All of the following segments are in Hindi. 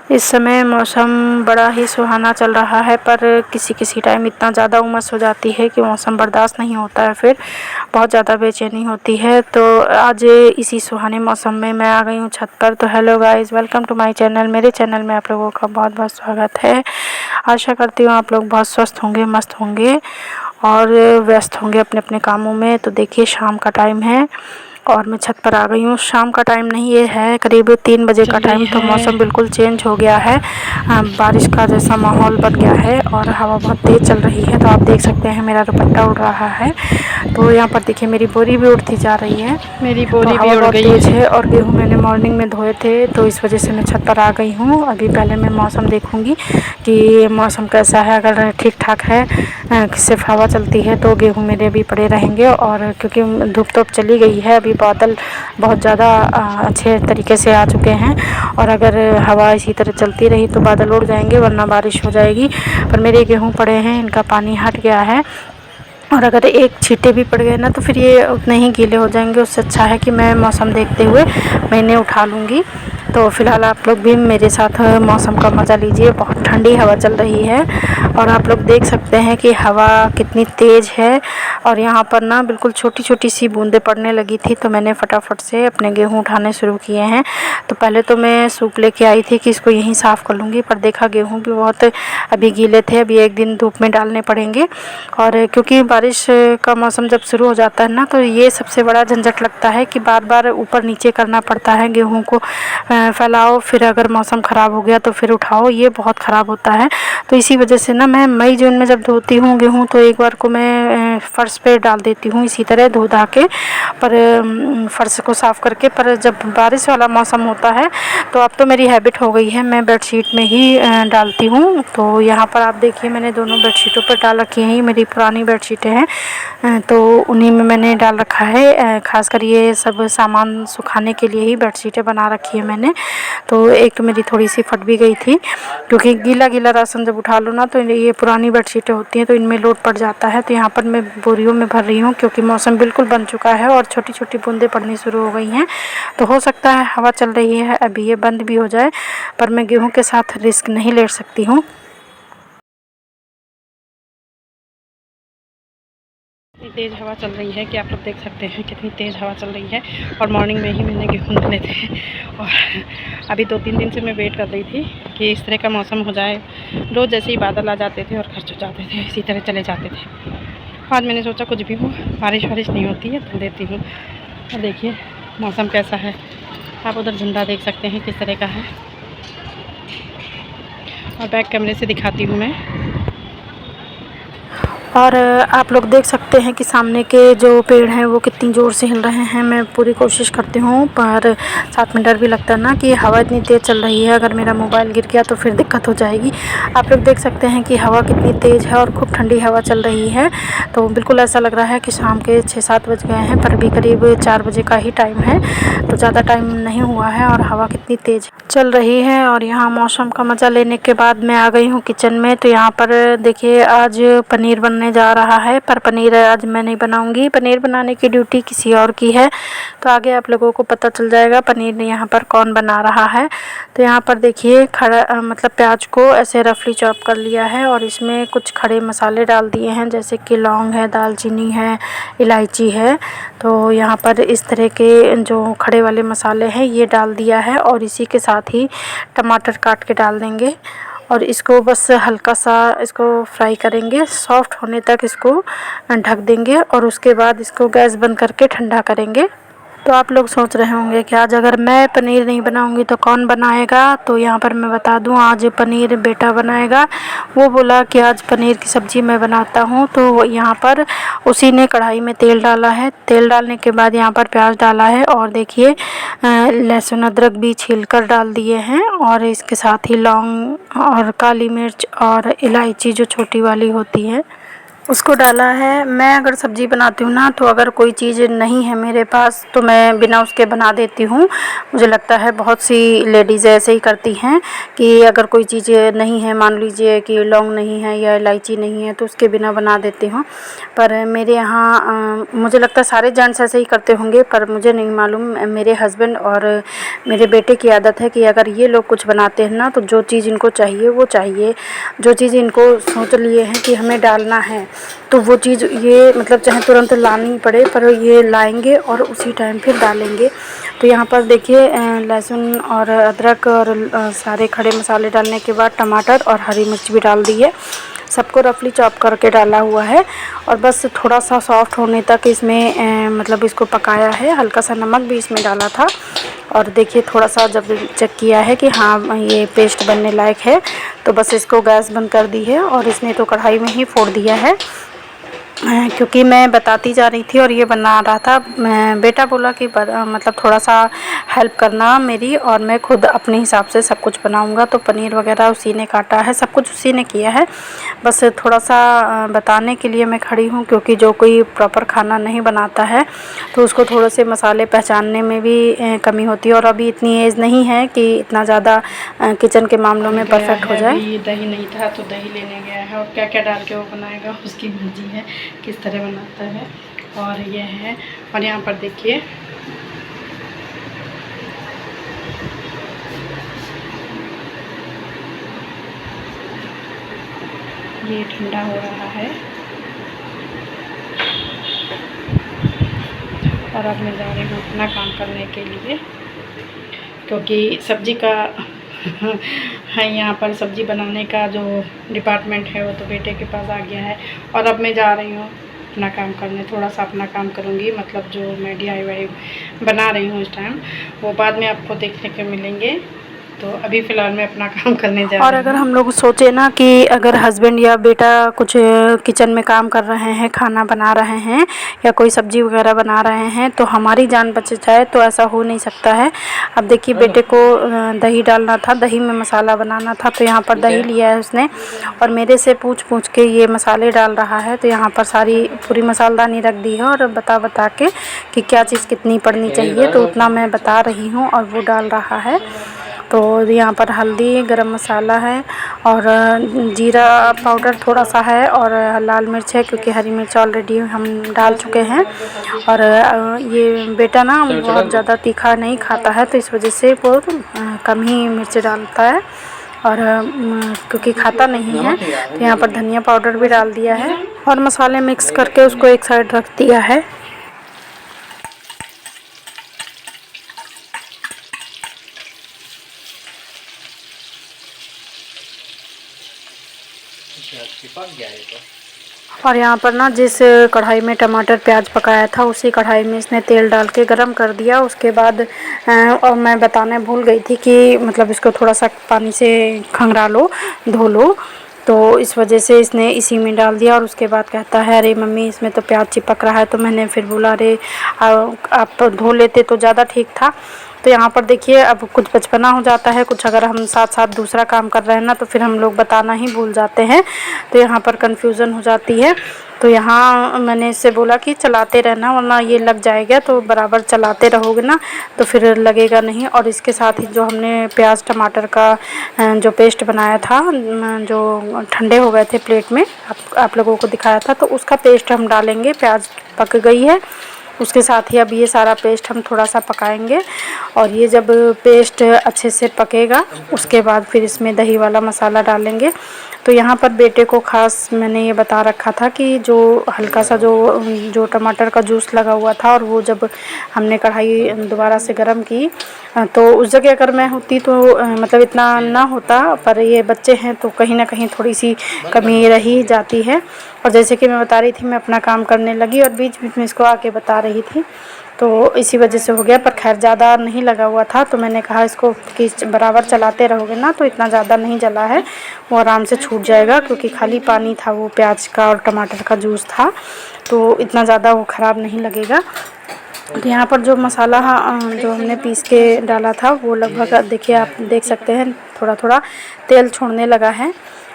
इस समय मौसम बड़ा ही सुहाना चल रहा है, पर किसी किसी टाइम इतना ज़्यादा उमस हो जाती है कि मौसम बर्दाश्त नहीं होता है, फिर बहुत ज़्यादा बेचैनी होती है। तो आज इसी सुहाने मौसम में मैं आ गई हूँ छत पर। तो hello guys, welcome to my channel. मेरे चैनल में आप लोगों का बहुत बहुत स्वागत है। आशा करती हूँ आप लोग बहुत स्वस्थ होंगे, मस्त होंगे और व्यस्त होंगे अपने अपने कामों में। तो देखिए शाम का टाइम है और मैं छत पर आ गई हूँ। शाम का टाइम नहीं, ये है करीब 3 बजे का टाइम। तो मौसम बिल्कुल चेंज हो गया है, बारिश का जैसा माहौल बन गया है और हवा बहुत तेज़ चल रही है। तो आप देख सकते हैं मेरा दुपट्टा उड़ रहा है। तो यहाँ पर देखिए मेरी बोरी भी उड़ती जा रही है, मेरी तो बोरी भी हवा उड़ बहुत गई। तेज़ है और गेहूँ मैंने मॉर्निंग में धोए थे, तो इस वजह से मैं छत पर आ गई हूँ। अभी पहले मैं मौसम देखूँगी कि मौसम कैसा है। अगर ठीक ठाक है, सिर्फ हवा चलती है, तो गेहूँ मेरे भी पड़े रहेंगे। और क्योंकि धूप तो चली गई है, अभी बादल बहुत ज़्यादा अच्छे तरीके से आ चुके हैं और अगर हवा इसी तरह चलती रही तो बादल उड़ जाएंगे, वरना बारिश हो जाएगी। पर मेरे गेहूँ पड़े हैं, इनका पानी हट गया है और अगर एक छींटे भी पड़ गए ना तो फिर ये उतने ही गीले हो जाएंगे। उससे अच्छा है कि मैं मौसम देखते हुए मैं इन्हें उठा लूँगी। तो फ़िलहाल आप लोग भी मेरे साथ मौसम का मज़ा लीजिए। बहुत ठंडी हवा चल रही है और आप लोग देख सकते हैं कि हवा कितनी तेज़ है। और यहाँ पर ना बिल्कुल छोटी छोटी सी बूंदें पड़ने लगी थी, तो मैंने फटाफट से अपने गेहूँ उठाने शुरू किए हैं। तो पहले तो मैं सूप लेके आई थी कि इसको यहीं साफ़ कर लूँगी, पर देखा गेहूँ भी बहुत अभी गीले थे, अभी एक दिन धूप में डालने पड़ेंगे। और क्योंकि बारिश का मौसम जब शुरू हो जाता है ना, तो ये सबसे बड़ा झंझट लगता है कि बार बार ऊपर नीचे करना पड़ता है। गेहूँ को फैलाओ, फिर अगर मौसम ख़राब हो गया तो फिर उठाओ, ये बहुत ख़राब होता है। तो इसी वजह से ना मैं मई जून में जब धोती हूँ गेहूँ, तो एक बार को मैं फ़र्श पे डाल देती हूँ इसी तरह धो धा के, पर फ़र्श को साफ़ करके। पर जब बारिश वाला मौसम होता है तो अब तो मेरी हैबिट हो गई है, मैं बेडशीट में ही डालती हूँ। तो यहाँ पर आप देखिए मैंने दोनों बेडशीटों पर डाल रखी हैं, मेरी पुरानी बेडशीटें हैं, तो उन्हीं में मैंने डाल रखा है। ख़ासकर ये सब सामान सुखाने के लिए ही बेडशीटें बना रखी है मैंने। तो एक तो मेरी थोड़ी सी फट भी गई थी, क्योंकि गीला गीला राशन जब उठा लो ना तो ये पुरानी बेडशीटें होती हैं तो इनमें लोड पड़ जाता है। तो यहाँ पर मैं बोरियों में भर रही हूँ, क्योंकि मौसम बिल्कुल बन चुका है और छोटी छोटी बूंदें पड़नी शुरू हो गई हैं। तो हो सकता है हवा चल रही है अभी ये बंद भी हो जाए, पर मैं गेहूँ के साथ रिस्क नहीं ले सकती हूँ। इतनी तेज़ हवा चल रही है कि आप लोग देख सकते हैं कितनी तेज़ हवा चल रही है। और मॉर्निंग में ही मैंने गेहूँ डाले थे और अभी 2-3 दिन से मैं वेट कर रही थी कि इस तरह का मौसम हो जाए। रोज़ जैसे ही बादल आ जाते थे और खर्च हो जाते थे, इसी तरह चले जाते थे। आज मैंने सोचा कुछ भी हो, बारिश वारिश नहीं होती है तो देती हूँ। और देखिए मौसम कैसा है, आप उधर झंडा देख सकते हैं किस तरह का है। और बैक कैमरे से दिखाती हूँ मैं। और आप लोग देख सकते हैं कि सामने के जो पेड़ हैं वो कितनी ज़ोर से हिल रहे हैं। मैं पूरी कोशिश करती हूँ, पर साथ में डर भी लगता है ना कि हवा इतनी तेज़ चल रही है, अगर मेरा मोबाइल गिर गया तो फिर दिक्कत हो जाएगी। आप लोग देख सकते हैं कि हवा कितनी तेज़ है और खूब ठंडी हवा चल रही है। तो बिल्कुल ऐसा लग रहा है कि शाम के 6-7 बज गए हैं, पर अभी करीब 4 बजे का ही टाइम है, तो ज़्यादा टाइम नहीं हुआ है और हवा कितनी तेज़ चल रही है। और यहाँ मौसम का मज़ा लेने के बाद मैं आ गई हूँ किचन में। तो यहाँ पर देखिए आज पनीर बनने जा रहा है, पर पनीर आज मैं नहीं बनाऊंगी, पनीर बनाने की ड्यूटी किसी और की है। तो आगे आप लोगों को पता चल जाएगा पनीर यहाँ पर कौन बना रहा है। तो यहाँ पर देखिए खड़ा मतलब प्याज को ऐसे रफली चॉप कर लिया है और इसमें कुछ खड़े मसाले डाल दिए हैं, जैसे कि लौंग है, दालचीनी है, इलायची है। तो यहाँ पर इस तरह के जो खड़े वाले मसाले हैं ये डाल दिया है और इसी के साथ ही टमाटर काट के डाल देंगे और इसको बस हल्का सा इसको फ्राई करेंगे, सॉफ्ट होने तक इसको ढक देंगे और उसके बाद इसको गैस बंद करके ठंडा करेंगे। तो आप लोग सोच रहे होंगे कि आज अगर मैं पनीर नहीं बनाऊंगी तो कौन बनाएगा। तो यहाँ पर मैं बता दूं, आज पनीर बेटा बनाएगा। वो बोला कि आज पनीर की सब्ज़ी मैं बनाता हूँ। तो यहाँ पर उसी ने कढ़ाई में तेल डाला है, तेल डालने के बाद यहाँ पर प्याज डाला है और देखिए लहसुन अदरक भी छील कर डाल दिए हैं और इसके साथ ही लौंग और काली मिर्च और इलायची जो छोटी वाली होती है उसको डाला है। मैं अगर सब्ज़ी बनाती हूँ ना, तो अगर कोई चीज़ नहीं है मेरे पास तो मैं बिना उसके बना देती हूँ। मुझे लगता है बहुत सी लेडीज़ ऐसे ही करती हैं कि अगर कोई चीज़ नहीं है, मान लीजिए कि लौंग नहीं है या इलायची नहीं है, तो उसके बिना बना देती हूँ। पर मेरे यहाँ मुझे लगता है सारे जेंट्स ऐसे ही करते होंगे, पर मुझे नहीं मालूम। मेरे हस्बैंड और मेरे बेटे की आदत है कि अगर ये लोग कुछ बनाते हैं ना, तो जो चीज़ इनको चाहिए वो चाहिए। जो चीज़ इनको सोच लिए हैं कि हमें डालना है, तो वो चीज़ ये मतलब चाहे तुरंत लानी पड़े, पर ये लाएंगे और उसी टाइम फिर डालेंगे। तो यहाँ पर देखिए लहसुन और अदरक और सारे खड़े मसाले डालने के बाद टमाटर और हरी मिर्च भी डाल दी है। सबको रफली चॉप करके डाला हुआ है और बस थोड़ा सा सॉफ्ट होने तक इसमें मतलब इसको पकाया है। हल्का सा नमक भी इसमें डाला था और देखिए थोड़ा सा जब चेक किया है कि हाँ ये पेस्ट बनने लायक है, तो बस इसको गैस बंद कर दी है और इसने तो कढ़ाई में ही फोड़ दिया है। क्योंकि मैं बताती जा रही थी और ये बना रहा था। बेटा बोला कि मतलब थोड़ा सा हेल्प करना मेरी, और मैं खुद अपने हिसाब से सब कुछ बनाऊंगा। तो पनीर वगैरह उसी ने काटा है, सब कुछ उसी ने किया है। बस थोड़ा सा बताने के लिए मैं खड़ी हूँ, क्योंकि जो कोई प्रॉपर खाना नहीं बनाता है तो उसको थोड़े से मसाले पहचानने में भी कमी होती है। और अभी इतनी एज नहीं है कि इतना ज़्यादा किचन के मामलों में परफेक्ट हो जाए। अभी दही नहीं था तो दही लेने गया है, और क्या क्या डाल के वो बनाएगा उसकी मर्जी है किस तरह बनाता है। और ये है, और यहाँ पर देखिए ये ठंडा हो रहा है और अब मैं जा रही हूँ अपना काम करने के लिए, क्योंकि सब्ज़ी का है यहाँ पर सब्ज़ी बनाने का जो डिपार्टमेंट है वो तो बेटे के पास आ गया है। और अब मैं जा रही हूँ अपना काम करने, थोड़ा सा अपना काम करूँगी। मतलब जो मैं DIY बना रही हूँ इस टाइम, वो बाद में आपको देखने को मिलेंगे। तो अभी फ़िलहाल मैं अपना काम करने जा और रही अगर हूँ। हम लोग सोचे ना कि अगर हस्बैंड या बेटा कुछ किचन में काम कर रहे हैं, खाना बना रहे हैं या कोई सब्ज़ी वगैरह बना रहे हैं, तो हमारी जान बच जाए, तो ऐसा हो नहीं सकता है। अब देखिए बेटे को दही डालना था, दही में मसाला बनाना था, तो यहाँ पर दही लिया है उसने और मेरे से पूछ पूछ के ये मसाले डाल रहा है। तो यहाँ पर सारी पूरी मसालदानी रख दी है और बता के कि क्या चीज़ कितनी पड़नी चाहिए, तो उतना मैं बता रही हूँ और वो डाल रहा है। तो यहाँ पर हल्दी, गरम मसाला है और जीरा पाउडर थोड़ा सा है और लाल मिर्च है, क्योंकि हरी मिर्च ऑलरेडी हम डाल चुके हैं। और ये बेटा ना बहुत ज़्यादा तीखा नहीं खाता है, तो इस वजह से वो कम ही मिर्च डालता है। और क्योंकि खाता नहीं है, तो यहाँ पर धनिया पाउडर भी डाल दिया है और मसाले मिक्स करके उसको एक साइड रख दिया है। और यहाँ पर ना जिस कढ़ाई में टमाटर प्याज पकाया था, उसी कढ़ाई में इसने तेल डाल के गरम कर दिया। उसके बाद और मैं बताने भूल गई थी कि मतलब इसको थोड़ा सा पानी से खंगरा लो, धो लो, तो इस वजह से इसने इसी में डाल दिया। और उसके बाद कहता है अरे मम्मी इसमें तो प्याज चिपक रहा है। तो मैंने फिर बोला अरे आप धो लेते तो ज़्यादा ठीक था। तो यहाँ पर देखिए अब कुछ बचपना हो जाता है, कुछ अगर हम साथ साथ दूसरा काम कर रहे हैं ना, तो फिर हम लोग बताना ही भूल जाते हैं, तो यहाँ पर कन्फ्यूज़न हो जाती है। तो यहाँ मैंने इससे बोला कि चलाते रहना, वरना ये लग जाएगा, तो बराबर चलाते रहोगे ना तो फिर लगेगा नहीं। और इसके साथ ही जो हमने प्याज टमाटर का जो पेस्ट बनाया था, जो ठंडे हो गए थे प्लेट में, आप लोगों को दिखाया था, तो उसका पेस्ट हम डालेंगे। प्याज पक गई है, उसके साथ ही अब ये सारा पेस्ट हम थोड़ा सा पकाएंगे। और ये जब पेस्ट अच्छे से पकेगा, उसके बाद फिर इसमें दही वाला मसाला डालेंगे। तो यहाँ पर बेटे को ख़ास मैंने ये बता रखा था कि जो हल्का सा जो टमाटर का जूस लगा हुआ था, और वो जब हमने कढ़ाई दोबारा से गर्म की, तो उस जगह अगर मैं होती तो मतलब इतना ना होता, पर ये बच्चे हैं तो कहीं ना कहीं थोड़ी सी कमी रही जाती है। और जैसे कि मैं बता रही थी, मैं अपना काम करने लगी और बीच बीच में इसको आके बता रही थी, तो इसी वजह से हो गया। पर खैर ज़्यादा नहीं लगा हुआ था, तो मैंने कहा इसको कि बराबर चलाते रहोगे ना तो इतना ज़्यादा नहीं जला है, वो आराम से छूट जाएगा, क्योंकि खाली पानी था, वो प्याज का और टमाटर का जूस था, तो इतना ज़्यादा वो ख़राब नहीं लगेगा। तो यहाँ पर जो मसाला जो हमने पीस के डाला था, वो लगभग देखिए आप देख सकते हैं थोड़ा थोड़ा तेल छोड़ने लगा है।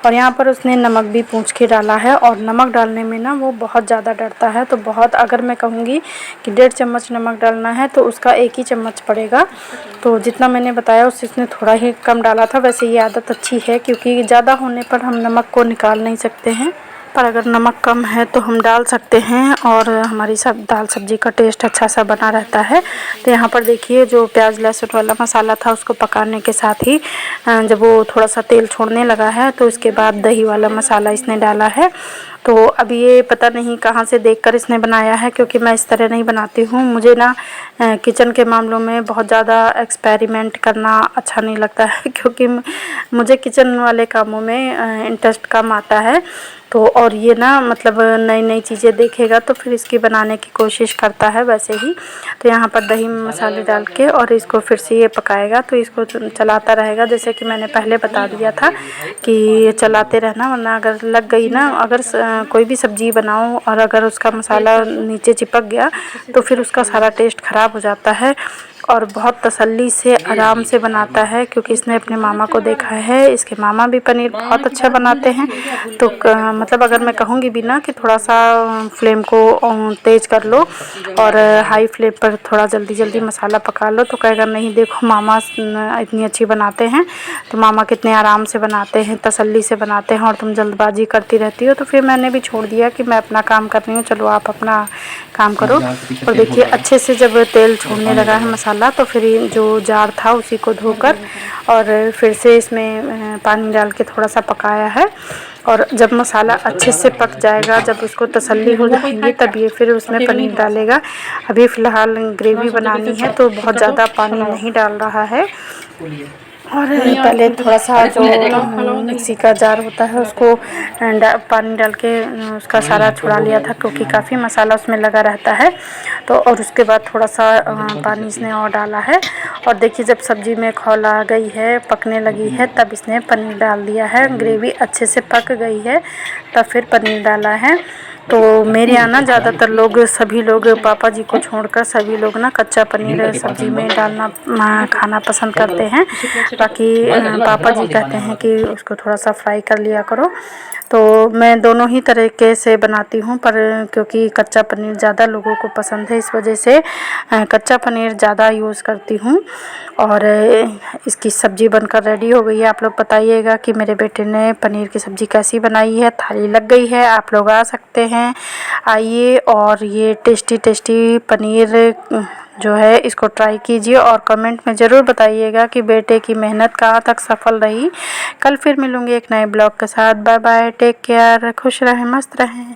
और यहाँ पर उसने नमक भी पूंछ के डाला है, और नमक डालने में ना वो बहुत ज़्यादा डरता है। तो बहुत, अगर मैं कहूँगी कि 1.5 चम्मच नमक डालना है तो उसका 1 ही चम्मच पड़ेगा। तो जितना मैंने बताया उससे उसने थोड़ा ही कम डाला था। वैसे ये आदत अच्छी है क्योंकि ज़्यादा होने पर हम नमक को निकाल नहीं सकते हैं, पर अगर नमक कम है तो हम डाल सकते हैं और हमारी सब दाल सब्ज़ी का टेस्ट अच्छा सा बना रहता है। तो यहाँ पर देखिए जो प्याज लहसुन वाला मसाला था उसको पकाने के साथ ही जब वो थोड़ा सा तेल छोड़ने लगा है तो उसके बाद दही वाला मसाला इसने डाला है। तो अब ये पता नहीं कहाँ से देखकर इसने बनाया है, क्योंकि मैं इस तरह नहीं बनाती हूँ। मुझे ना किचन के मामलों में बहुत ज़्यादा एक्सपेरिमेंट करना अच्छा नहीं लगता है क्योंकि मुझे किचन वाले कामों में इंटरेस्ट कम आता है। तो और ये ना मतलब नई नई चीज़ें देखेगा तो फिर इसकी बनाने की कोशिश करता है वैसे ही। तो यहाँ पर दही में मसाले डाल के और इसको फिर से ये पकाएगा, तो इसको चलाता रहेगा। जैसे कि मैंने पहले बता दिया था कि चलाते रहना, वरना अगर लग गई ना, अगर कोई भी सब्ज़ी बनाओ और अगर उसका मसाला नीचे चिपक गया तो फिर उसका सारा टेस्ट ख़राब हो जाता है। और बहुत तसल्ली से आराम से बनाता है क्योंकि इसने अपने मामा को देखा है, इसके मामा भी पनीर बहुत अच्छा बनाते हैं। तो मतलब अगर मैं कहूँगी भी ना कि थोड़ा सा फ्लेम को तेज़ कर लो और हाई फ्लेम पर थोड़ा जल्दी जल्दी मसाला पका लो, तो कहेगा नहीं देखो मामा इतनी अच्छी बनाते हैं, तो मामा कितने आराम से बनाते हैं, तसल्ली से बनाते हैं, और तुम जल्दबाजी करती रहती हो। तो फिर मैंने भी छोड़ दिया कि मैं अपना काम कर रही हूँ, चलो आप अपना काम करो। और देखिए अच्छे से जब तेल छोड़ने लगा है मसाला तो फिर जो जार था उसी को धोकर और फिर से इसमें पानी डाल के थोड़ा सा पकाया है। और जब मसाला अच्छे से पक जाएगा, जब उसको तसल्ली हो जाएगी, तब ये फिर उसमें पनीर डालेगा। अभी फ़िलहाल ग्रेवी बनानी है तो बहुत ज़्यादा पानी नहीं डाल रहा है। और पहले थोड़ा सा जो मिक्सी का जार होता है उसको पानी डाल के उसका सारा छुड़ा लिया था क्योंकि काफ़ी मसाला उसमें लगा रहता है। तो और उसके बाद थोड़ा सा पानी इसने और डाला है। और देखिए जब सब्ज़ी में खौल आ गई है, पकने लगी है, तब इसने पनीर डाल दिया है। ग्रेवी अच्छे से पक गई है तब फिर पनीर डाला है। तो मेरे यहाँ ना ज़्यादातर लोग, सभी लोग, पापा जी को छोड़कर सभी लोग ना कच्चा पनीर सब्ज़ी में डालना खाना पसंद करते हैं। बाकी पापा जी कहते हैं कि उसको थोड़ा सा फ्राई कर लिया करो। तो मैं दोनों ही तरीके से बनाती हूँ, पर क्योंकि कच्चा पनीर ज़्यादा लोगों को पसंद है इस वजह से कच्चा पनीर ज़्यादा यूज़ करती हूँ। और इसकी सब्ज़ी बनकर रेडी हो गई है। आप लोग बताइएगा कि मेरे बेटे ने पनीर की सब्ज़ी कैसी बनाई है। थाली लग गई है, आप लोग आ सकते हैं, आइए और ये टेस्टी टेस्टी पनीर जो है इसको ट्राई कीजिए और कमेंट में ज़रूर बताइएगा कि बेटे की मेहनत कहाँ तक सफल रही। कल फिर मिलूँगी एक नए ब्लॉग के साथ। बाय बाय, टेक केयर, खुश रहें, मस्त रहें।